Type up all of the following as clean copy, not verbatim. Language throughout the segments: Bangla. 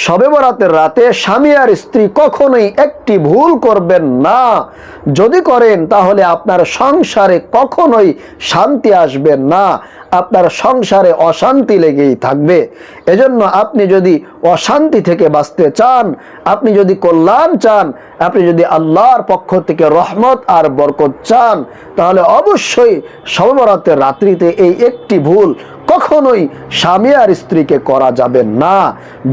শবে বরাতের রাতে স্বামী আর স্ত্রী কখনোই একটি ভুল করবেন না। যদি করেন তাহলে আপনার সংসারে কখনোই শান্তি আসবে না, আপনার সংসারে অশান্তি লেগেই থাকবে। এজন্য আপনি যদি অশান্তি থেকে বাঁচতে চান, আপনি যদি কল্যাণ চান, আপনি যদি আল্লাহর পক্ষ থেকে রহমত আর বরকত চান, তাহলে অবশ্যই শবে বরাতের রাত্রিতে এই একটি ভুল কখনোই স্বামী আর স্ত্রীকে করা যাবে না।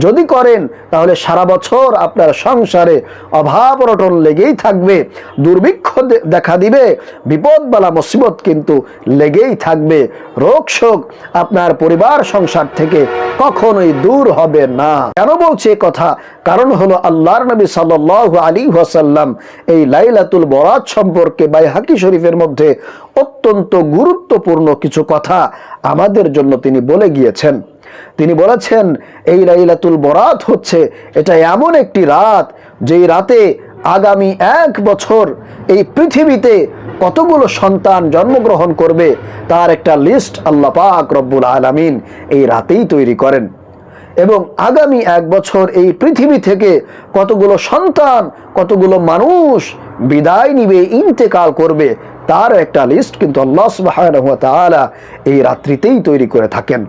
যদি করেন তাহলে সারা বছর আপনার সংসারে অভাব অনটন লেগেই থাকবে, দুর্ভিক্ষ দেখা দিবে, বিপদ বালা মুসিবত কিন্তু লেগেই থাকবে, রোগ শোক আপনার পরিবার সংসার থেকে কখনোই দূর হবে না। কেন বলছি এই কথা? কারণ হলো আল্লাহর নবী সাল্লাল্লাহু আলাইহি ওয়াসাল্লাম এই লাইলাতুল বরাত সম্পর্কে বাইহাকি শরীফের মধ্যে অত্যন্ত গুরুত্বপূর্ণ কিছু কথা আমাদের জন্য তিনি বলে গিয়েছেন। তিনি বলেছেন এই লাইলাতুল বরাত হচ্ছে এটা এমন একটি রাত যেই রাতে আগামী 1 বছর এই পৃথিবীতে কতগুলো সন্তান জন্মগ্রহণ করবে তার একটা লিস্ট আল্লাহ পাক রব্বুল আলামিন এই রাতেই তৈরি করেন। এবং আগামী 1 বছর এই পৃথিবী থেকে কতগুলো সন্তান, কতগুলো মানুষ বিদায় নিবে, ইন্তেকাল করবে, তার একটা লিস্ট কিন্তু আল্লাহ সুবহানাহু ওয়া তাআলা এই রাত্রিতেই তৈরি করে থাকেন।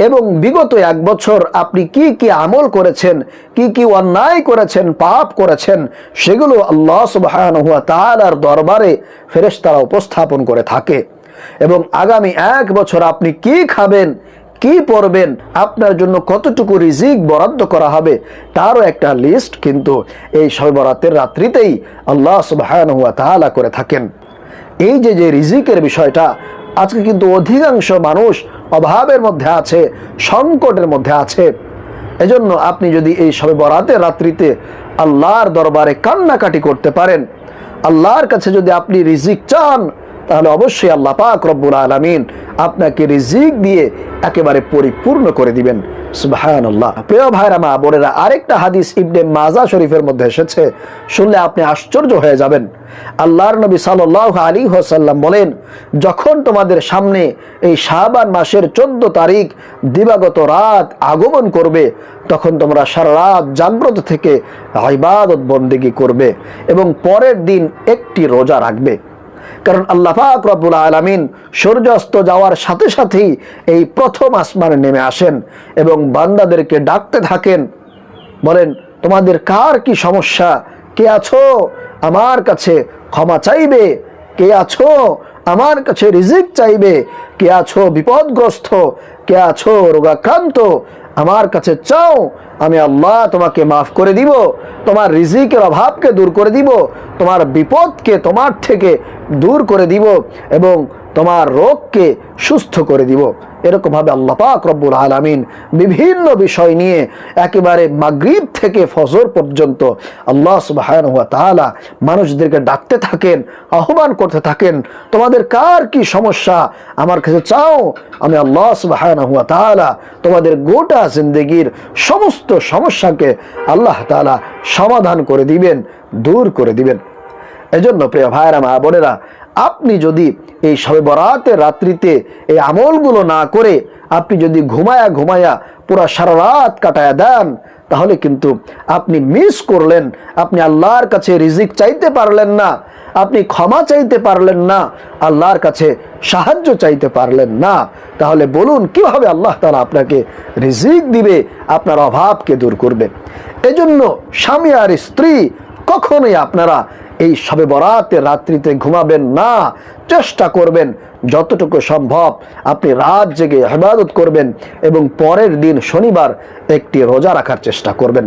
এবং বিগত 1 বছর আপনি কি কি আমল করেছেন, কি কি অন্যায় করেছেন, পাপ করেছেন, সেগুলো আল্লাহ সুবহানাহু ওয়া তাআলার দরবারে ফেরেশতারা উপস্থাপন করে থাকে। এবং আগামী 1 বছর আপনি কি খাবেন, কি পড়বেন, আপনার জন্য কতটুকু রিজিক বরাদ্দ করা হবে, তারও একটা লিস্ট কিন্তু এই শবে বরাতের রাত্রিতেই আল্লাহ সুবহানাহু ওয়া তাআলা করে থাকেন। এই যে রিজিকের বিষয়টা, আজকে কিন্তু অধিকাংশ মানুষ অভাবের মধ্যে আছে, সংকটের মধ্যে আছে। এজন্য আপনি যদি এই শবে বরাতের রাত্রিতে আল্লাহর দরবারে কান্নাকাটি করতে পারেন, আল্লাহর কাছে যদি আপনি রিজিক চান, তাহলে অবশ্যই আল্লাহ পাক রব্বুল আলামিন আপনাকে রিজিক দিয়ে একেবারে পরিপূর্ণ করে দিবেন। সুবহানাল্লাহ। প্রিয় ভাইরা মা বোনেরা, আরেকটা হাদিস ইবনে মাজা শরীফের মধ্যে এসেছে, শুনলে আপনি আশ্চর্য হয়ে যাবেন। আল্লাহর নবী সাল্লাল্লাহু আলাইহি ওয়াসাল্লাম বলেন, যখন তোমাদের সামনে এই শাবান মাসের 14 তারিখ দিবাগত রাত আগমন করবে, তখন তোমরা সারা রাত জাগ্রত থেকে ইবাদত বন্দেগী করবে এবং পরের দিন একটি রোজা রাখবে। কারণ আল্লাহ পাক রব্বুল আলামিন সূর্যাস্ত যাওয়ার সাথে সাথেই এই প্রথম আসমানে নেমে আসেন এবং বান্দাদেরকে ডাকতে থাকেন, বলেন তোমাদের কার কি সমস্যা, কে আছো আমার কাছে ক্ষমা চাইবে, কে আছো আমার কাছে রিজিক চাইবে, কে আছো বিপদগ্রস্ত, কে আছো রোগাক্রান্ত, আমার কাছে চাও, আমি আল্লাহ তোমাকে মাফ করে দিব, তোমার রিজিকের অভাবকে দূর করে দিব, তোমার বিপদকে তোমার থেকে দূর করে দিব এবং তোমার রোগকে সুস্থ করে দিব। এরকমভাবে আল্লাহ পাক রব্বুল আলামিন বিভিন্ন বিষয় নিয়ে একেবারে মাগরিব থেকে ফজর পর্যন্ত আল্লাহ সুবহানাহু ওয়া তাআলা মানুষদেরকে ডাকতে থাকেন, আহ্বান করতে থাকেন, তোমাদের কার কি সমস্যা আমার কাছে চাও, আমি আল্লাহ সুবহানাহু ওয়া তাআলা তোমাদের গোটা জিন্দেগির সমস্ত সমস্যাকে আল্লাহ তাআলা সমাধান করে দিবেন, দূর করে দিবেন। এজন্য প্রিয় ভাইরা মা বোনেরা, আপনি যদি এই শবে বরাতের রাত্রিতে এই আমলগুলো না করে আপনি যদি ঘুমায়া পুরা সারা রাত কাটায়া দেন, তাহলে কিন্তু আপনি মিস করলেন, আপনি আল্লাহর কাছে রিজিক চাইতে পারলেন না, আপনি ক্ষমা চাইতে পারলেন না, আল্লাহর কাছে সাহায্য চাইতে পারলেন না। তাহলে বলুন কিভাবে আল্লাহ তাআলা আপনাকে রিজিক দিবে, আপনার অভাবকে দূর করবে? এজন্য স্বামী আর স্ত্রী কখনোই আপনারা এই শবে বরাতের রাত্রিতে ঘুমাবেন না। চেষ্টা করবেন যতটুকু সম্ভব আপনি রাত জেগে ইবাদত করবেন এবং পরের দিন শনিবার একটি রোজা রাখার চেষ্টা করবেন।